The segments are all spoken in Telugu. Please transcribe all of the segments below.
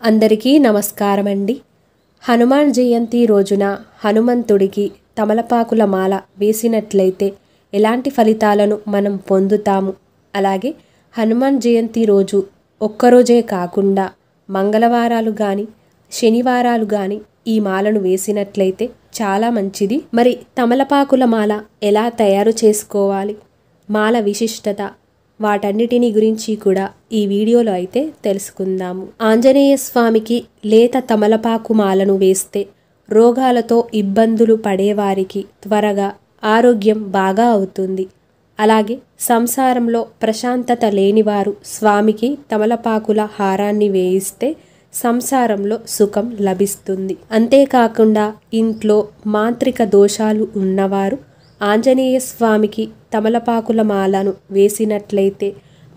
అందరికీ నమస్కారం అండి. హనుమాన్ జయంతి రోజున హనుమంతుడికి తమలపాకుల మాల వేసినట్లయితే ఎలాంటి ఫలితాలను మనం పొందుతాము, అలాగే హనుమాన్ జయంతి రోజు ఒక్కరోజే కాకుండా మంగళవారాలు కానీ శనివారాలు కానీ ఈ మాలను వేసినట్లయితే చాలా మంచిది. మరి తమలపాకుల మాల ఎలా తయారు చేసుకోవాలి, మాల విశిష్టత, వాటన్నిటిని గురించి కూడా ఈ వీడియోలో అయితే తెలుసుకుందాము. ఆంజనేయ స్వామికి లేత తమలపాకు మాలను వేస్తే రోగాలతో ఇబ్బందులు పడేవారికి త్వరగా ఆరోగ్యం బాగా అవుతుంది. అలాగే సంసారంలో ప్రశాంతత లేనివారు స్వామికి తమలపాకుల హారాన్ని వేయిస్తే సంసారంలో సుఖం లభిస్తుంది. అంతేకాకుండా ఇంట్లో మాంత్రిక దోషాలు ఉన్నవారు ఆంజనేయ స్వామికి తమలపాకుల మాలను వేసినట్లయితే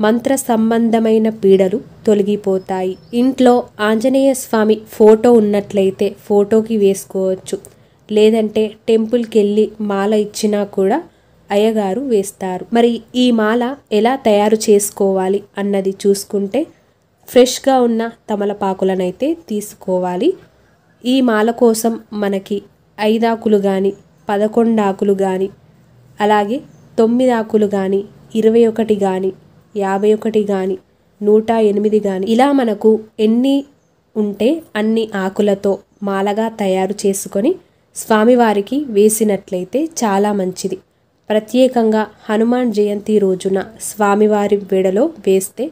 మంత్ర సంబంధమైన పీడలు తొలగిపోతాయి. ఇంట్లో ఆంజనేయ స్వామి ఫోటో ఉన్నట్లయితే ఫోటోకి వేసుకోవచ్చు, లేదంటే టెంపుల్కి వెళ్ళి మాల ఇచ్చినా కూడా అయ్యగారు వేస్తారు. మరి ఈ మాల ఎలా తయారు చేసుకోవాలి అన్నది చూసుకుంటే ఫ్రెష్గా ఉన్న తమలపాకులనైతే తీసుకోవాలి. ఈ మాల కోసం మనకి 5 ఆకులు కానీ 11 ఆకులు కానీ అలాగే 9 ఆకులు కానీ 21 కానీ 51 కానీ 108 కానీ ఇలా మనకు ఎన్ని ఉంటే అన్ని ఆకులతో మాలగా తయారు చేసుకొని స్వామివారికి వేసినట్లయితే చాలా మంచిది. ప్రత్యేకంగా హనుమాన్ జయంతి రోజున స్వామివారి వెడలో వేస్తే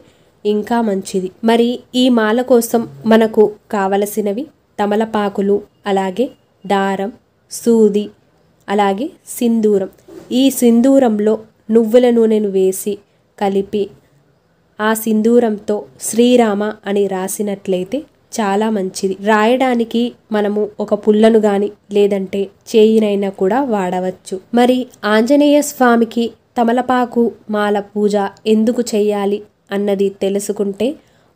ఇంకా మంచిది. మరి ఈ మాల కోసం మనకు కావలసినవి తమలపాకులు, అలాగే దారం, సూది, అలాగే సింధూరం. ఈ సింధూరంలో నువ్వుల నూనెను వేసి కలిపి ఆ సింధూరంతో శ్రీరామ అని రాసినట్లయితే చాలా మంచిది. రాయడానికి మనము ఒక పుల్లను కానీ లేదంటే చేయినైనా కూడా వాడవచ్చు. మరి ఆంజనేయ స్వామికి తమలపాకు మాల పూజ ఎందుకు చేయాలి అన్నది తెలుసుకుంటే,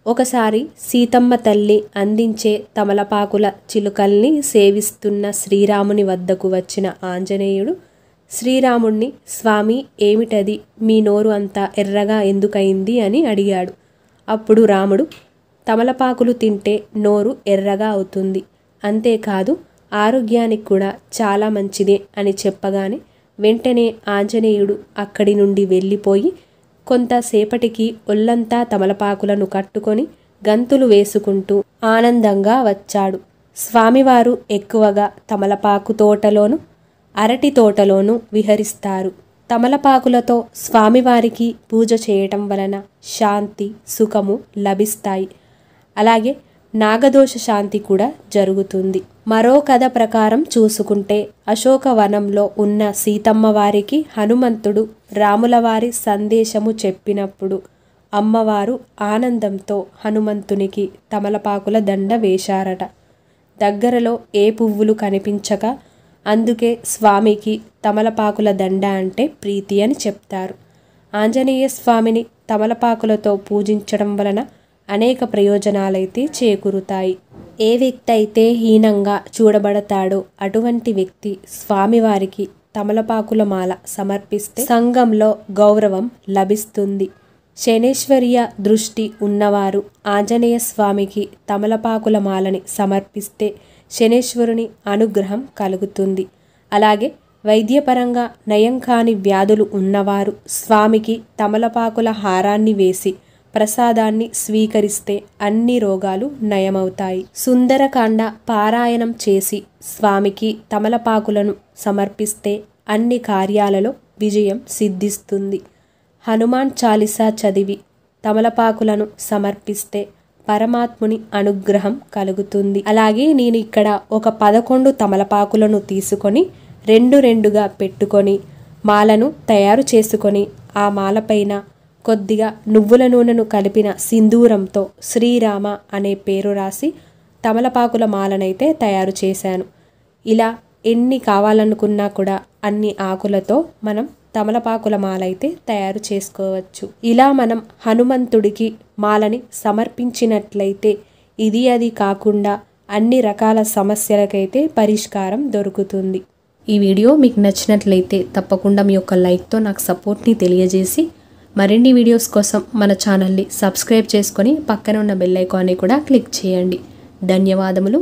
ఒకసారి సీతమ్మ తల్లి అందించే తమలపాకుల చిలుకల్ని సేవిస్తున్న శ్రీరాముని వద్దకు వచ్చిన ఆంజనేయుడు శ్రీరాముణ్ణి, స్వామి ఏమిటది, మీ నోరు అంతా ఎర్రగా ఎందుకయింది అని అడిగాడు. అప్పుడు రాముడు, తమలపాకులు తింటే నోరు ఎర్రగా అవుతుంది, అంతేకాదు ఆరోగ్యానికి కూడా చాలా మంచిదే అని చెప్పగానే వెంటనే ఆంజనేయుడు అక్కడి నుండి వెళ్ళిపోయి కొంతసేపటికి ఒళ్ళంతా తమలపాకులను కట్టుకొని గంతులు వేసుకుంటూ ఆనందంగా వచ్చాడు. స్వామివారు ఎక్కువగా తమలపాకు తోటలోను అరటి తోటలోను విహరిస్తారు. తమలపాకులతో స్వామివారికి పూజ చేయటం వలన శాంతి, సుఖము లభిస్తాయి. అలాగే నాగదోష శాంతి కూడా జరుగుతుంది. మరో కథ ప్రకారం చూసుకుంటే అశోకవనంలో ఉన్న సీతమ్మ వారికి హనుమంతుడు రాములవారి సందేశము చెప్పినప్పుడు అమ్మవారు ఆనందంతో హనుమంతునికి తమలపాకుల దండ వేశారట. దగ్గరలో ఏ పువ్వులు కనిపించక అందుకే స్వామికి తమలపాకుల దండ అంటే ప్రీతి అని చెప్తారు. ఆంజనేయ స్వామిని తమలపాకులతో పూజించడం వలన అనేక ప్రయోజనాలైతే చేకూరుతాయి. ఏ వ్యక్తి అయితే హీనంగా చూడబడతాడో అటువంటి వ్యక్తి స్వామివారికి తమలపాకుల మాల సమర్పిస్తే సంఘంలో గౌరవం లభిస్తుంది. శనేశ్వర్య దృష్టి ఉన్నవారు ఆంజనేయ స్వామికి తమలపాకుల మాలని సమర్పిస్తే శనేశ్వరుని అనుగ్రహం కలుగుతుంది. అలాగే వైద్యపరంగా నయం కాని వ్యాధులు ఉన్నవారు స్వామికి తమలపాకుల హారాన్ని వేసి ప్రసాదాన్ని స్వీకరిస్తే అన్ని రోగాలు నయమవుతాయి. సుందరకాండ పారాయణం చేసి స్వామికి తమలపాకులను సమర్పిస్తే అన్ని కార్యాలలో విజయం సిద్ధిస్తుంది. హనుమాన్ చాలీసా చదివి తమలపాకులను సమర్పిస్తే పరమాత్ముని అనుగ్రహం కలుగుతుంది. అలాగే నేను ఇక్కడ ఒక 11 తమలపాకులను తీసుకొని 2 పెట్టుకొని మాలను తయారు చేసుకొని ఆ మాలపైన కొద్దిగా నువ్వుల నూనెను కలిపిన సింధూరంతో శ్రీరామ అనే పేరు రాసి తమలపాకుల మాలనైతే తయారు చేశాను. ఇలా ఎన్ని కావాలనుకున్నా కూడా అన్ని ఆకులతో మనం తమలపాకుల మాల అయితే తయారు చేసుకోవచ్చు. ఇలా మనం హనుమంతుడికి మాలని సమర్పించినట్లయితే ఇది అది కాకుండా అన్ని రకాల సమస్యలకైతే పరిష్కారం దొరుకుతుంది. ఈ వీడియో మీకు నచ్చినట్లయితే తప్పకుండా మీ యొక్క లైక్తో నాకు సపోర్ట్ని తెలియజేసి మరిన్ని వీడియోస్ కోసం మన ఛానల్ని సబ్స్క్రైబ్ చేసుకొని పక్కన ఉన్న బెల్ ఐకాన్ని కూడా క్లిక్ చేయండి. ధన్యవాదములు.